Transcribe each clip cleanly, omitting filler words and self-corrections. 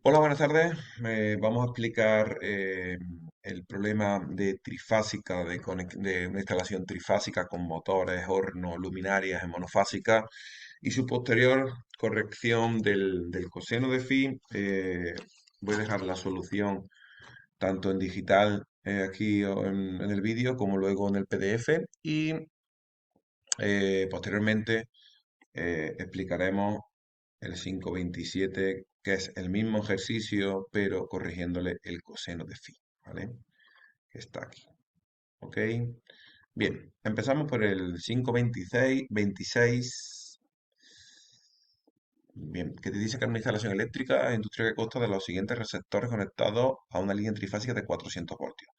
Hola, buenas tardes. Vamos a explicar el problema de trifásica, de una instalación trifásica con motores, horno, luminarias en monofásica y su posterior corrección del coseno de phi. Voy a dejar la solución tanto en digital aquí o en el vídeo como luego en el PDF y posteriormente explicaremos el 527, que es el mismo ejercicio, pero corrigiéndole el coseno de phi, ¿vale? Que está aquí, ¿ok? Bien, empezamos por el 526. Bien, que te dice que es una instalación eléctrica industrial que consta de los siguientes receptores conectados a una línea trifásica de 400 voltios.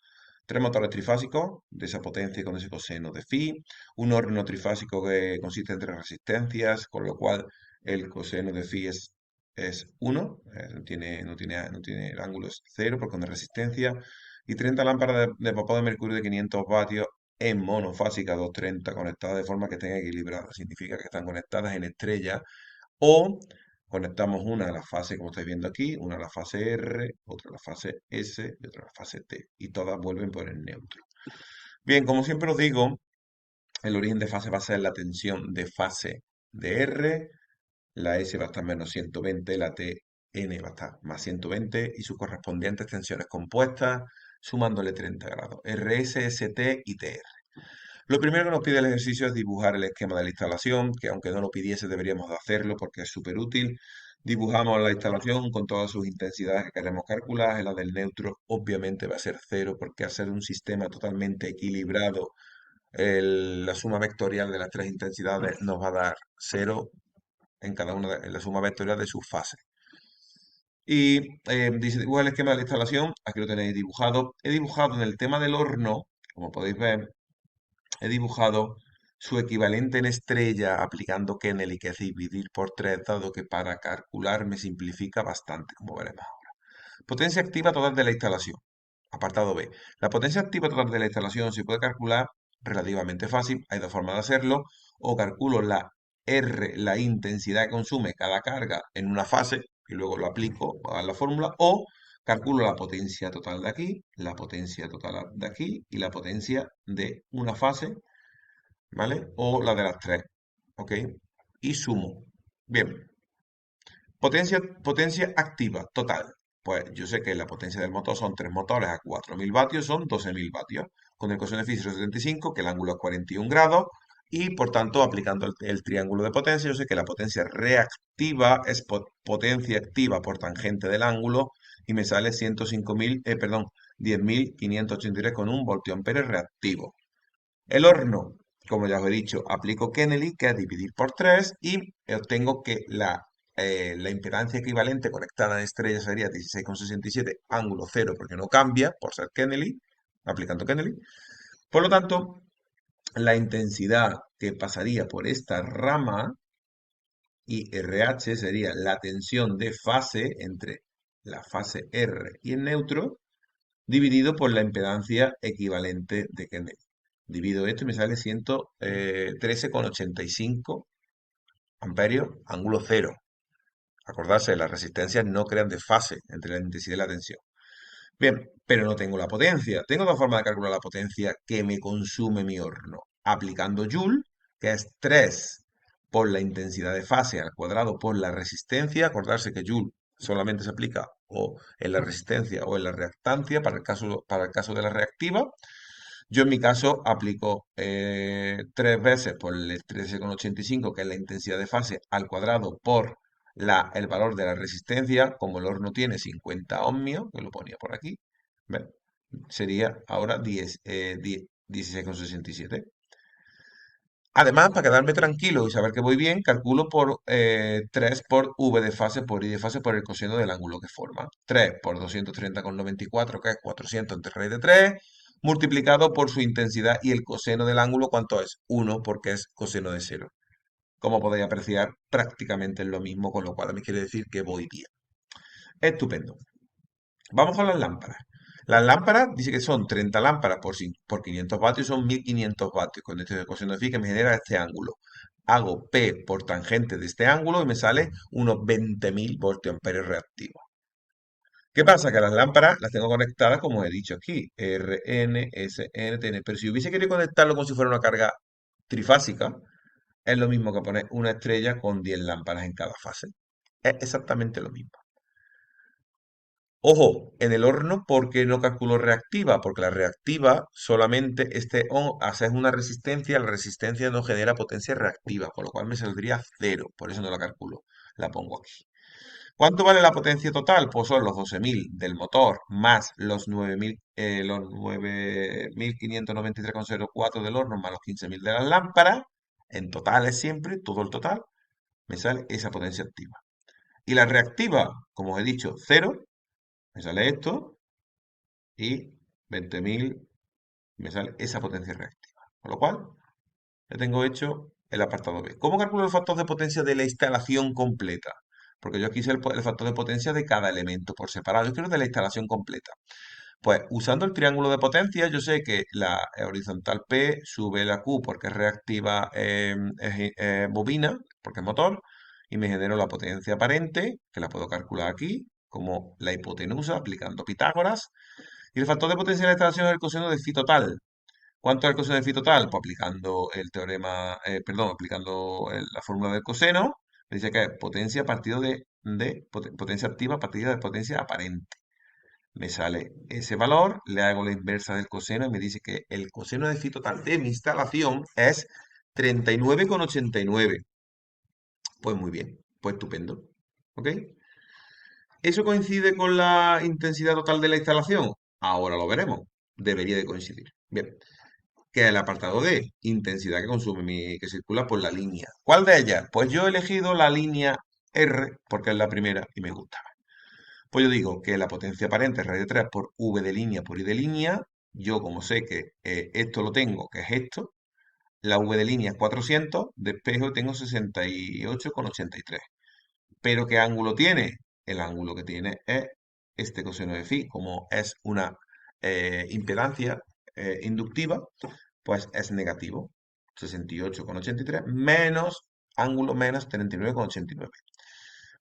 Tres motores trifásicos de esa potencia y con ese coseno de phi, un horno trifásico que consiste en tres resistencias, con lo cual el coseno de phi es 1, no tiene el ángulo es 0 porque es una resistencia, y 30 lámparas de vapor de mercurio de 500 vatios en monofásica 230 conectadas de forma que estén equilibradas. Significa que están conectadas en estrella o conectamos una a la fase, como estáis viendo aquí, una a la fase R, otra a la fase S y otra a la fase T. Y todas vuelven por el neutro. Bien, como siempre os digo, el origen de fase va a ser la tensión de fase de R, la S va a estar menos 120, la N va a estar más 120 y sus correspondientes tensiones compuestas sumándole 30 grados. RS, ST y TR. Lo primero que nos pide el ejercicio es dibujar el esquema de la instalación, que aunque no lo pidiese deberíamos de hacerlo porque es súper útil. Dibujamos la instalación con todas sus intensidades que queremos calcular. La del neutro obviamente va a ser cero porque al ser un sistema totalmente equilibrado, la suma vectorial de las tres intensidades nos va a dar cero en cada una en la suma vectorial de sus fases. Y dice dibuja el esquema de la instalación, aquí lo tenéis dibujado. He dibujado en el tema del horno, como podéis ver, he dibujado su equivalente en estrella aplicando Kennel, que es dividir por 3, dado que para calcular me simplifica bastante, como veremos ahora. Potencia activa total de la instalación. Apartado B. La potencia activa total de la instalación se puede calcular relativamente fácil. Hay dos formas de hacerlo. O calculo la R, la intensidad que consume cada carga en una fase, y luego lo aplico a la fórmula. O calculo la potencia total de aquí, la potencia total de aquí y la potencia de una fase, ¿vale? O la de las tres, ¿ok? Y sumo. Bien, potencia activa total. Pues yo sé que la potencia del motor son tres motores a 4000 vatios, son 12.000 vatios. Con el coseno de phi 75, que el ángulo es 41 grados, y por tanto, aplicando el triángulo de potencia, yo sé que la potencia reactiva es potencia activa por tangente del ángulo, y me sale 105.000, perdón, 10.583,1 voltioamperes reactivo. El horno, como ya os he dicho, aplico Kennedy, que es dividir por 3, y obtengo que la impedancia equivalente conectada en estrella sería 16,67, ángulo cero, porque no cambia por ser Kennedy, aplicando Kennedy. Por lo tanto, la intensidad que pasaría por esta rama y RH sería la tensión de fase entre la fase R y el neutro, dividido por la impedancia equivalente de Kennedy. Divido esto y me sale 113,85 amperios, ángulo cero. Acordarse, las resistencias no crean desfase entre la intensidad y la tensión. Bien, pero no tengo la potencia. Tengo dos formas de calcular la potencia que me consume mi horno. Aplicando Joule, que es 3 por la intensidad de fase al cuadrado por la resistencia. Acordarse que Joule solamente se aplica o en la resistencia o en la reactancia para el caso de la reactiva. Yo en mi caso aplico 3 veces por el 13,85, que es la intensidad de fase, al cuadrado por el valor de la resistencia. Como el horno tiene 50 ohmios, que lo ponía por aquí, ¿ve? Sería ahora 16,67. Además, para quedarme tranquilo y saber que voy bien, calculo por 3 por V de fase por I de fase por el coseno del ángulo que forma. 3 por 230,94, que es 400 entre raíz de 3, multiplicado por su intensidad y el coseno del ángulo, ¿cuánto es? 1, porque es coseno de 0. Como podéis apreciar, prácticamente es lo mismo, con lo cual me quiere decir que voy bien. Estupendo. Vamos con las lámparas. Las lámparas dice que son 30 lámparas por 500 vatios, son 1500 vatios. Con este coseno de phi que me genera este ángulo. Hago P por tangente de este ángulo y me sale unos 20.000 voltios amperes reactivos. ¿Qué pasa? Que las lámparas las tengo conectadas como he dicho aquí, RN, SN, TN. Pero si hubiese querido conectarlo como si fuera una carga trifásica, es lo mismo que poner una estrella con 10 lámparas en cada fase. Es exactamente lo mismo. Ojo, en el horno, ¿por qué no calculo reactiva? Porque la reactiva solamente este on hace una resistencia, la resistencia no genera potencia reactiva, con lo cual me saldría cero, por eso no la calculo, la pongo aquí. ¿Cuánto vale la potencia total? Pues son los 12.000 del motor más los 9.000, los 9.593,04 del horno más los 15.000 de las lámparas. En total es siempre, todo el total, me sale esa potencia activa. Y la reactiva, como os he dicho, cero, me sale esto y 20.000 me sale esa potencia reactiva. Con lo cual, ya tengo hecho el apartado B. ¿Cómo calculo el factor de potencia de la instalación completa? Porque yo aquí hice el factor de potencia de cada elemento por separado. Yo quiero de la instalación completa. Pues usando el triángulo de potencia, yo sé que la horizontal P sube la Q porque es reactiva bobina, porque es motor, y me genero la potencia aparente, que la puedo calcular aquí, como la hipotenusa, aplicando Pitágoras. Y el factor de potencia de la instalación es el coseno de phi total. ¿Cuánto es el coseno de phi total? Pues aplicando el teorema, perdón, aplicando la fórmula del coseno, me dice que es potencia partido de potencia activa partida de potencia aparente. Me sale ese valor, le hago la inversa del coseno y me dice que el coseno de phi total de mi instalación es 39,89. Pues muy bien, pues estupendo. ¿Ok? ¿Eso coincide con la intensidad total de la instalación? Ahora lo veremos. Debería de coincidir. Bien. Que es el apartado D, intensidad que consume que circula por la línea. ¿Cuál de ellas? Pues yo he elegido la línea R porque es la primera y me gusta. Pues yo digo que la potencia aparente es raíz de 3 por V de línea por I de línea. Yo como sé que esto lo tengo, que es esto, la V de línea es 400, de espejo tengo 68,83. Pero ¿qué ángulo tiene? El ángulo que tiene es este coseno de phi. Como es una impedancia inductiva, pues es negativo. 68,83 menos ángulo menos 39,89.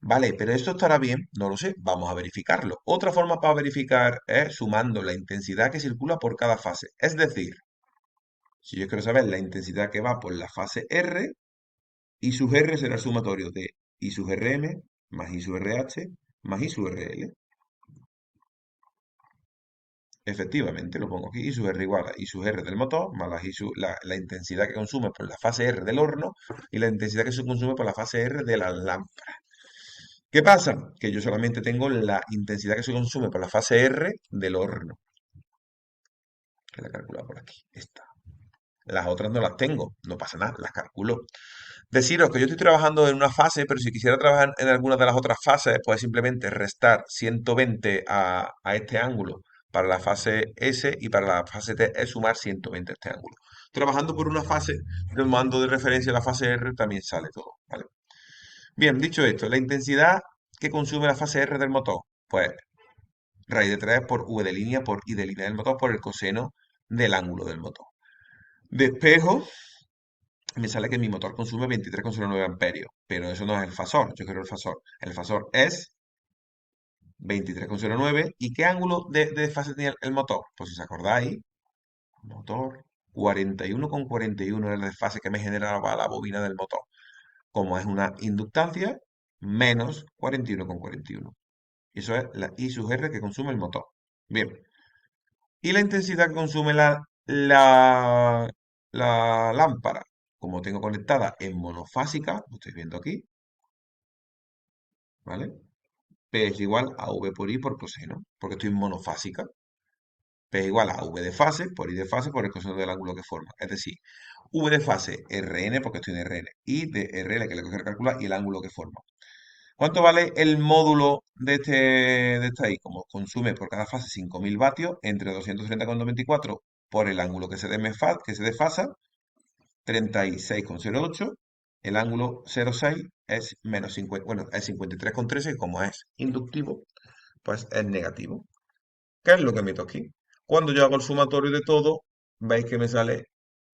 Vale, pero esto estará bien, no lo sé, vamos a verificarlo. Otra forma para verificar es sumando la intensidad que circula por cada fase. Es decir, si yo quiero saber la intensidad que va por la fase R, I sub R será el sumatorio de I sub Rm más I sub RH más I sub RL. Efectivamente, lo pongo aquí. I sub R igual a I sub R del motor más la intensidad que consume por la fase R del horno y la intensidad que se consume por la fase R de la lámpara. ¿Qué pasa? Que yo solamente tengo la intensidad que se consume por la fase R del horno, que la calculo por aquí. Esta. Las otras no las tengo, no pasa nada, las calculo. Deciros que yo estoy trabajando en una fase, pero si quisiera trabajar en alguna de las otras fases, pues simplemente restar 120 a este ángulo para la fase S y para la fase T es sumar 120 a este ángulo. Trabajando por una fase, tomando de referencia la fase R, también sale todo, ¿vale? Bien, dicho esto, la intensidad que consume la fase R del motor, pues raíz de 3 por V de línea por I de línea del motor por el coseno del ángulo del motor. Despejo, me sale que mi motor consume 23,09 amperios, pero eso no es el fasor, yo quiero el fasor. El fasor es 23,09. ¿Y qué ángulo de fase tenía el motor? Pues si os acordáis, motor 41,41 es el desfase que me generaba la bobina del motor. Como es una inductancia, menos 41,41. Y eso es la I sub R que consume el motor. Bien. Y la intensidad que consume la lámpara, como tengo conectada en monofásica, lo estoy viendo aquí, ¿vale? P es igual a V por I por coseno, porque estoy en monofásica. P es igual a V de fase por I de fase por el coseno del ángulo que forma. Es decir, V de fase Rn, porque estoy en Rn, y de Rl, que le coge calcular, y el ángulo que forma. ¿Cuánto vale el módulo de esta I? Como consume por cada fase 5.000 vatios entre 230,24 por el ángulo que se desfasa, 36,08. El ángulo 0,6 es menos 50, bueno, es 53,13 y como es inductivo, pues es negativo. ¿Qué es lo que meto aquí? Cuando yo hago el sumatorio de todo, veis que me sale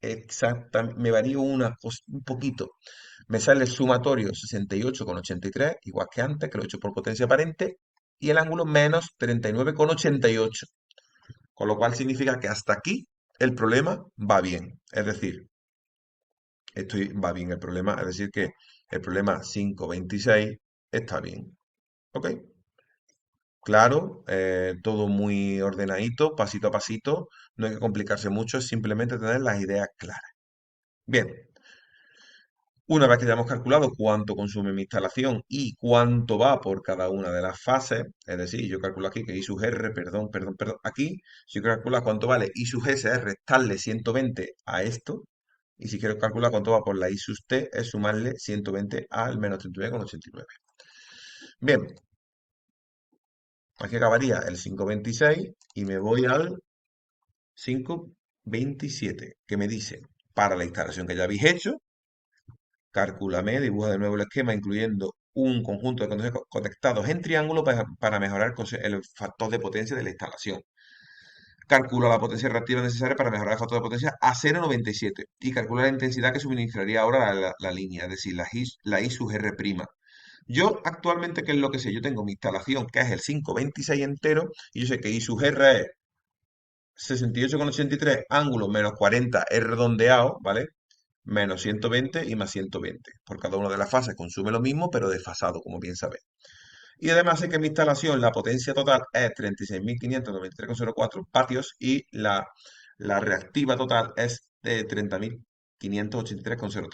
exactamente, me varío un poquito. Me sale el sumatorio 68,83, igual que antes, que lo he hecho por potencia aparente, y el ángulo menos 39,88. Con lo cual significa que hasta aquí el problema va bien. Es decir, va bien el problema, es decir, que el problema 5,26 está bien. ¿Ok? Claro, todo muy ordenadito, pasito a pasito, no hay que complicarse mucho, es simplemente tener las ideas claras. Bien, una vez que ya hemos calculado cuánto consume mi instalación y cuánto va por cada una de las fases, es decir, yo calculo aquí que I sub R, perdón, aquí, si yo quiero calcular cuánto vale I sub S es restarle 120 a esto, y si quiero calcular cuánto va por la I sub T es sumarle 120 al menos 39,89. Bien, aquí acabaría el 5,26 y me voy al 5,27, que me dice, para la instalación que ya habéis hecho, calcúlame, dibuja de nuevo el esquema incluyendo un conjunto de conexiones conectados en triángulo para mejorar el factor de potencia de la instalación. Calcula la potencia reactiva necesaria para mejorar el factor de potencia a 0,97 y calcula la intensidad que suministraría ahora la línea, es decir, la I sub R'. Yo actualmente, ¿qué es lo que sé? Yo tengo mi instalación, que es el 5,26 entero, y yo sé que I sub R es 68,83 ángulo menos 40 es redondeado, ¿vale? Menos 120 y más 120. Por cada una de las fases consume lo mismo, pero desfasado, como bien sabéis. Y además sé que mi instalación, la potencia total es 36.593,04 vatios y la reactiva total es de 30.583,03.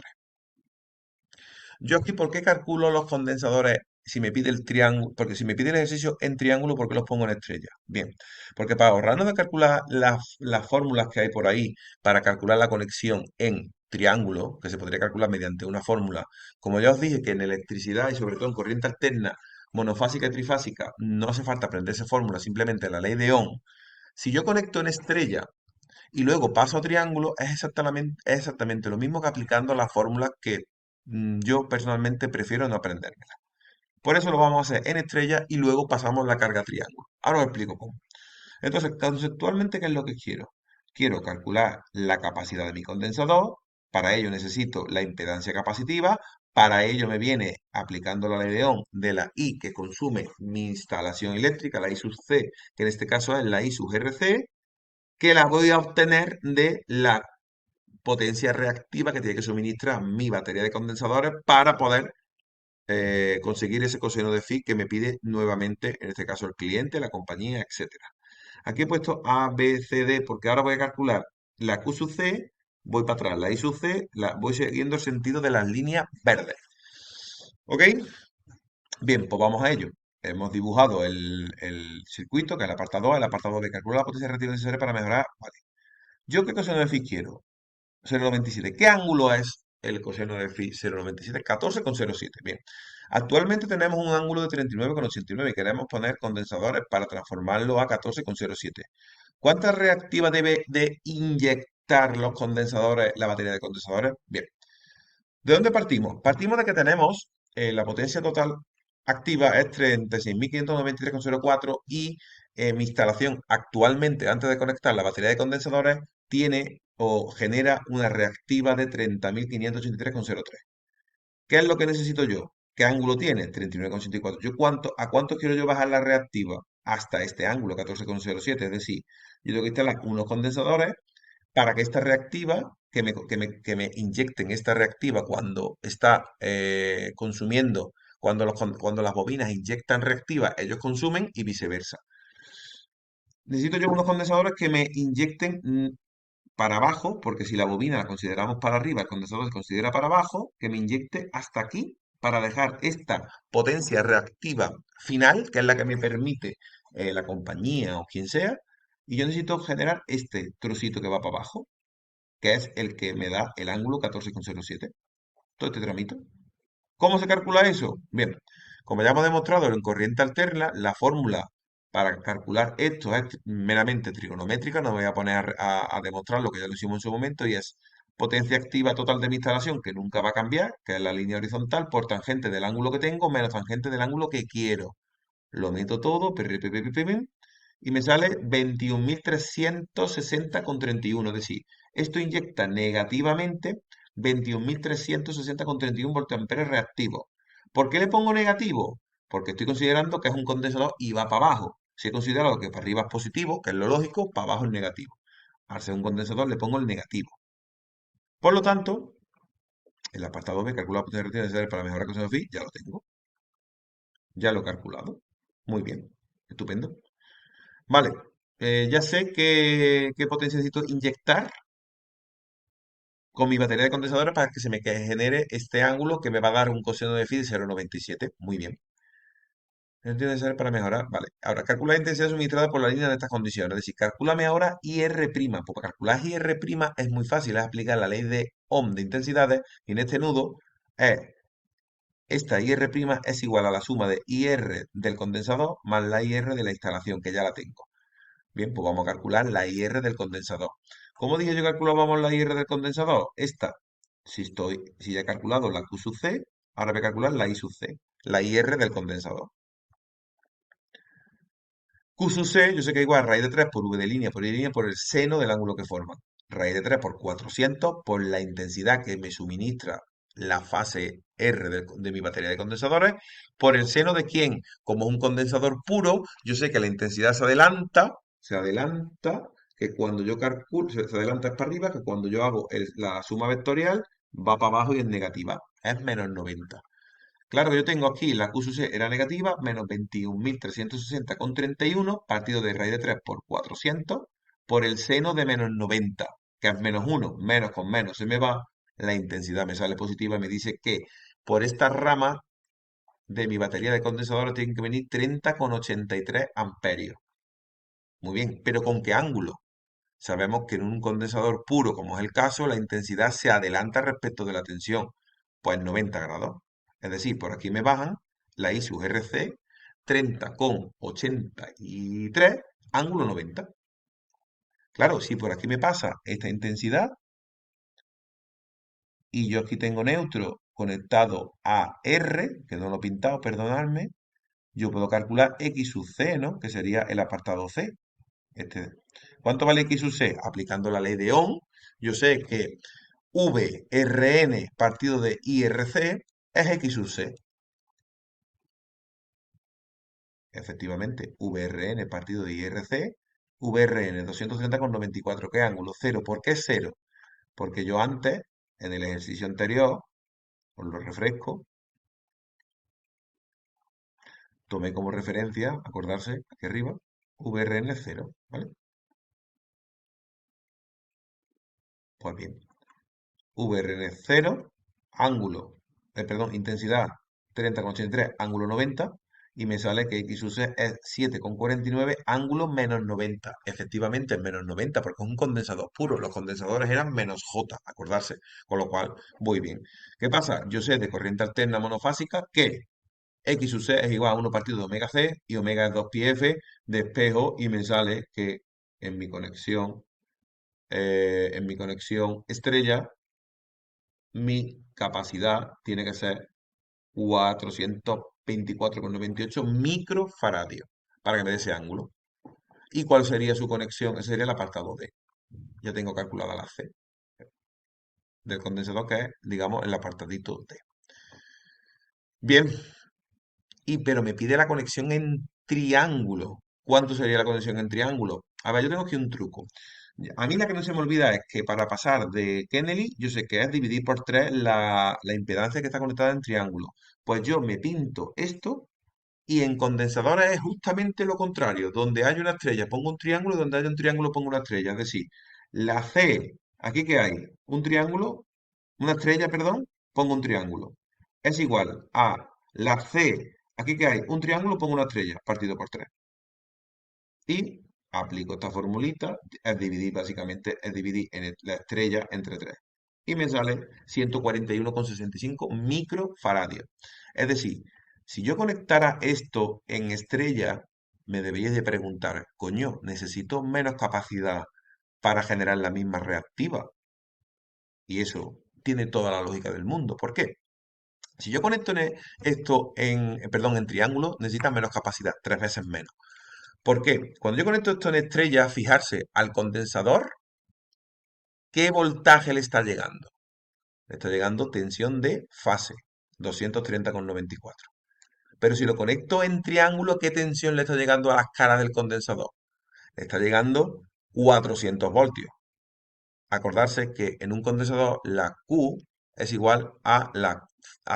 Yo aquí, ¿por qué calculo los condensadores si me pide el triángulo? Porque si me pide el ejercicio en triángulo, ¿por qué los pongo en estrella? Bien, porque para ahorrarnos de calcular las fórmulas que hay por ahí para calcular la conexión en triángulo, que se podría calcular mediante una fórmula, como ya os dije que en electricidad y sobre todo en corriente alterna, monofásica y trifásica, no hace falta aprenderse fórmula, simplemente la ley de Ohm. Si yo conecto en estrella y luego paso a triángulo, es exactamente lo mismo que aplicando las fórmulas que yo personalmente prefiero no aprenderme. Por eso lo vamos a hacer en estrella y luego pasamos la carga a triángulo. Ahora os explico cómo. Entonces, conceptualmente, ¿qué es lo que quiero? Quiero calcular la capacidad de mi condensador. Para ello necesito la impedancia capacitiva. Para ello me viene aplicando la ley de Ohm de la I que consume mi instalación eléctrica, la I sub C, que en este caso es la I sub RC, que la voy a obtener de la potencia reactiva que tiene que suministrar mi batería de condensadores para poder conseguir ese coseno de phi que me pide nuevamente, en este caso el cliente, la compañía, etcétera. Aquí he puesto A, B, C, D, porque ahora voy a calcular la Q sub C, voy para atrás, la I sub C, voy siguiendo el sentido de las líneas verdes. ¿Ok? Bien, pues vamos a ello. Hemos dibujado el circuito, que es el apartado B, calcula la potencia reactiva necesaria para mejorar. Vale. ¿Yo qué coseno de phi quiero? 0,97. ¿Qué ángulo es el coseno de phi 0,97? 14,07. Bien. Actualmente tenemos un ángulo de 39,89 y queremos poner condensadores para transformarlo a 14,07. ¿Cuánta reactiva debe de inyectar los condensadores, la batería de condensadores? Bien. ¿De dónde partimos? Partimos de que tenemos la potencia total activa es 36.593,04 y mi instalación actualmente, antes de conectar la batería de condensadores, tiene o genera una reactiva de 30.583,03. ¿Qué es lo que necesito yo? ¿Qué ángulo tiene? 39,84. ¿A cuánto quiero yo bajar la reactiva? Hasta este ángulo, 14,07. Es decir, yo tengo que instalar unos condensadores para que esta reactiva, que me inyecten esta reactiva cuando está consumiendo, cuando las bobinas inyectan reactiva, ellos consumen y viceversa. Necesito yo unos condensadores que me inyecten para abajo, porque si la bobina la consideramos para arriba, el condensador se considera para abajo, que me inyecte hasta aquí para dejar esta potencia reactiva final, que es la que me permite la compañía o quien sea, y yo necesito generar este trocito que va para abajo, que es el que me da el ángulo 14,07. Todo este tramito. ¿Cómo se calcula eso? Bien, como ya hemos demostrado en corriente alterna, la fórmula para calcular esto es meramente trigonométrica, no me voy a poner a demostrar lo que ya lo hicimos en su momento, y es potencia activa total de mi instalación, que nunca va a cambiar, que es la línea horizontal, por tangente del ángulo que tengo, menos tangente del ángulo que quiero. Lo meto todo, y me sale 21.360,31. Es decir, esto inyecta negativamente 21.360,31 voltamperios reactivos. ¿Por qué le pongo negativo? porque estoy considerando que es un condensador y va para abajo. Si he considerado que para arriba es positivo, que es lo lógico, para abajo es negativo. Al ser un condensador le pongo el negativo. Por lo tanto, el apartado B, calcular la potencia relativa necesaria para mejorar la coseno phi, ya lo tengo. Ya lo he calculado. Muy bien. Estupendo. Vale. Ya sé qué potencia necesito inyectar con mi batería de condensadores para que se me genere este ángulo que me va a dar un coseno de phi de 0,97. Muy bien. Es necesario para mejorar. Vale. Ahora, calcula la intensidad suministrada por la línea de estas condiciones. Es decir, calcúlame ahora IR'. Pues para calcular IR' es muy fácil. Es aplicar la ley de Ohm de intensidades. Y en este nudo, esta IR' es igual a la suma de IR del condensador más la IR de la instalación, que ya la tengo. Bien, pues vamos a calcular la IR del condensador. ¿Cómo dije yo que calculábamos la IR del condensador? Esta, si ya he calculado la Q sub C, ahora voy a calcular la I sub C, la IR del condensador. Q sub C, yo sé que es igual a raíz de 3 por V de línea por I de línea por el seno del ángulo que forman. Raíz de 3 por 400 por la intensidad que me suministra la fase R de mi batería de condensadores, por el seno de quién. Como es un condensador puro, yo sé que la intensidad se adelanta, que cuando yo calculo, se adelanta es para arriba, que cuando yo hago la suma vectorial va para abajo y es negativa. Es menos 90. Claro que yo tengo aquí la Q sub C era negativa, menos 21.360,31 partido de raíz de 3 por 400 por el seno de menos 90, que es menos 1, menos con menos se me va, la intensidad me sale positiva y me dice que por esta rama de mi batería de condensadores tienen que venir 30,83 amperios. Muy bien, pero ¿con qué ángulo? Sabemos que en un condensador puro, como es el caso, la intensidad se adelanta respecto de la tensión, pues 90 grados. Es decir, por aquí me bajan la I sub RC 30,83, ángulo 90. Claro, si por aquí me pasa esta intensidad y yo aquí tengo neutro conectado a R, que no lo he pintado, perdonadme, yo puedo calcular X sub C, ¿no? Que sería el apartado C. Este. ¿Cuánto vale X sub C? Aplicando la ley de Ohm, yo sé que VRN partido de IRC es X sub C. Efectivamente, VRN partido de IRC, VRN 230,94. ¿Qué ángulo? Cero. ¿Por qué cero? Porque yo antes, en el ejercicio anterior, os lo refresco, tomé como referencia, acordarse, aquí arriba, VRN 0, ¿vale? Pues bien, VRN 0, ángulo, perdón, intensidad 30,83, ángulo 90, y me sale que X sub C es 7,49, ángulo menos 90. Efectivamente es menos 90 porque es un condensador puro. Los condensadores eran menos J, acordarse. Con lo cual, voy bien. ¿Qué pasa? Yo sé de corriente alterna monofásica que X sub C es igual a 1 partido de omega C y omega es 2 pi F de espejo y me sale que en mi conexión, estrella, mi capacidad tiene que ser 424,98 microfaradios para que me dé ese ángulo. ¿Y cuál sería su conexión? Ese sería el apartado D. Ya tengo calculada la C del condensador, que es, digamos, el apartadito D. Bien, pero me pide la conexión en triángulo. ¿Cuánto sería la conexión en triángulo? A ver, yo tengo aquí un truco. A mí la que no se me olvida es que para pasar de Kennedy, yo sé que es dividir por 3 la impedancia que está conectada en triángulo. Pues yo me pinto esto y en condensadores es justamente lo contrario. Donde hay una estrella pongo un triángulo, donde hay un triángulo pongo una estrella. Es decir, la C, aquí que hay un triángulo, una estrella, perdón, pongo un triángulo. Es igual a la C, aquí que hay un triángulo, pongo una estrella, partido por 3. Y aplico esta formulita, es dividir básicamente, es dividir la estrella entre 3. Y me sale 141,65 microfaradios. Es decir, si yo conectara esto en estrella, me deberíais de preguntar, coño, necesito menos capacidad para generar la misma reactiva. Y eso tiene toda la lógica del mundo. ¿Por qué? Si yo conecto esto perdón, en triángulo, necesita menos capacidad, 3 veces menos. ¿Por qué? Cuando yo conecto esto en estrella, fijarse al condensador, ¿qué voltaje le está llegando? Le está llegando tensión de fase, 230,94. Pero si lo conecto en triángulo, ¿qué tensión le está llegando a las caras del condensador? Le está llegando 400 voltios. Acordarse que en un condensador la Q es igual a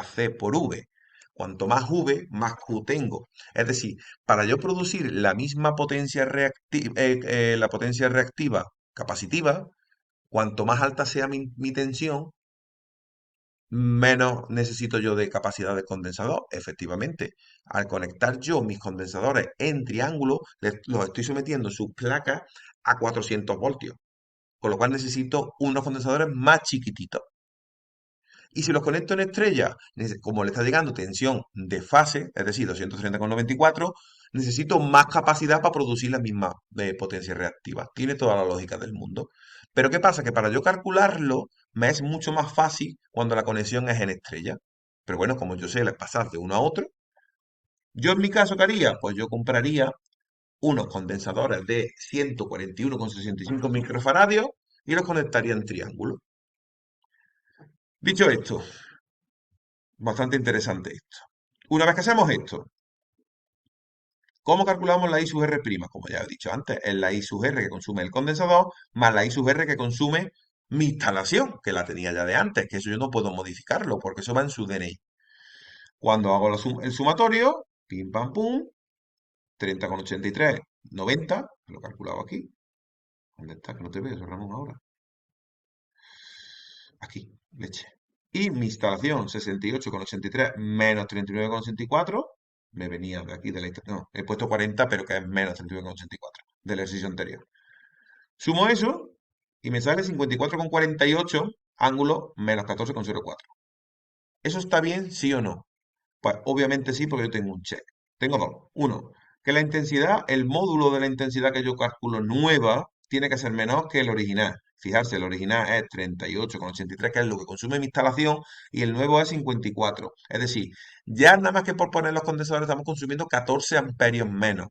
C por V. Cuanto más V, más Q tengo. Es decir, para yo producir la misma potencia la potencia reactiva capacitiva, cuanto más alta sea mi tensión, menos necesito yo de capacidad de condensador. Efectivamente, al conectar yo mis condensadores en triángulo, los estoy sometiendo sus placas a 400 voltios, con lo cual necesito unos condensadores más chiquititos. Y si los conecto en estrella, como le está llegando tensión de fase, es decir, 230,94, necesito más capacidad para producir la misma potencia reactiva. Tiene toda la lógica del mundo. Pero ¿qué pasa? Que para yo calcularlo me es mucho más fácil cuando la conexión es en estrella. Pero bueno, como yo sé pasar de uno a otro, yo en mi caso, ¿qué haría? Pues yo compraría unos condensadores de 141,65 microfaradios y los conectaría en triángulo. Dicho esto, bastante interesante esto. Una vez que hacemos esto, ¿cómo calculamos la I sub R'? Como ya he dicho antes, es la I sub R que consume el condensador más la I sub R que consume mi instalación, que la tenía ya de antes, que eso yo no puedo modificarlo porque eso va en su DNI. Cuando hago el sumatorio, pim pam pum, 30,83, 90, lo he calculado aquí. ¿Dónde está? Que no te veo, Ramón, ahora. Aquí, leche. Y mi instalación, 68,83 menos 39,84, me venía de aquí de la instalación. No, he puesto 40, pero que es menos 39,84 del ejercicio anterior. Sumo eso y me sale 54,48 ángulo menos 14,04. ¿Eso está bien, sí o no? Pues obviamente sí, porque yo tengo un check. Tengo dos. Uno, que la intensidad, el módulo de la intensidad que yo calculo nueva, tiene que ser menor que el original. Fijarse, el original es 38,83, que es lo que consume mi instalación, y el nuevo es 54. Es decir, ya nada más que por poner los condensadores estamos consumiendo 14 amperios menos,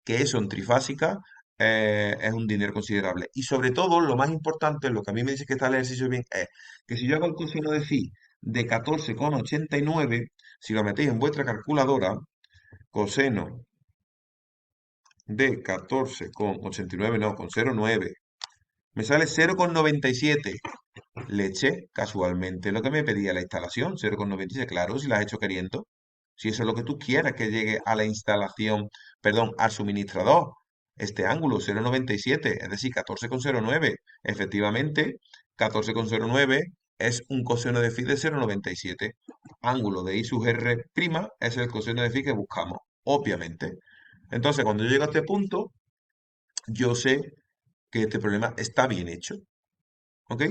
que eso en trifásica es un dinero considerable. Y sobre todo, lo más importante, lo que a mí me dice que está el ejercicio bien, es que si yo hago el coseno de phi de 14,89, si lo metéis en vuestra calculadora, coseno de 14,89, no, con 0,9, me sale 0,97. Leche, casualmente, lo que me pedía la instalación, 0,97, claro, si la has hecho queriendo. Si eso es lo que tú quieras que llegue a la instalación, perdón, al suministrador. Este ángulo, 0,97, es decir, 14,09. Efectivamente, 14,09 es un coseno de phi de 0,97. Ángulo de I sub R' es el coseno de phi que buscamos, obviamente. Entonces, cuando yo llego a este punto, yo sé que este problema está bien hecho. ¿Ok?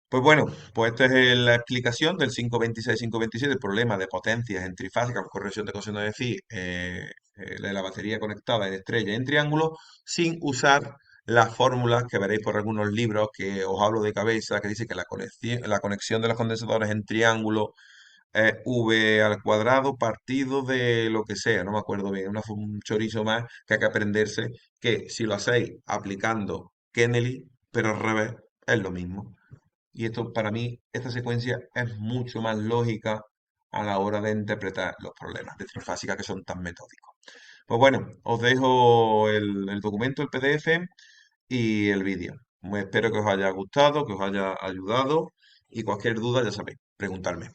Pues bueno, pues esta es la explicación del 526-527, el problema de potencias en trifásica con corrección de coseno de phi de la batería conectada en estrella y en triángulo, sin usar las fórmulas que veréis por algunos libros que os hablo de cabeza, que dice que la conexión de los condensadores en triángulo es V al cuadrado partido de lo que sea, no me acuerdo bien, un chorizo más que hay que aprenderse, que si lo hacéis aplicando Kennedy, pero al revés, es lo mismo. Y esto, para mí, esta secuencia es mucho más lógica a la hora de interpretar los problemas de trifásica que son tan metódicos. Pues bueno, os dejo el documento, el PDF y el vídeo. Espero que os haya gustado, que os haya ayudado y cualquier duda, ya sabéis, preguntarme.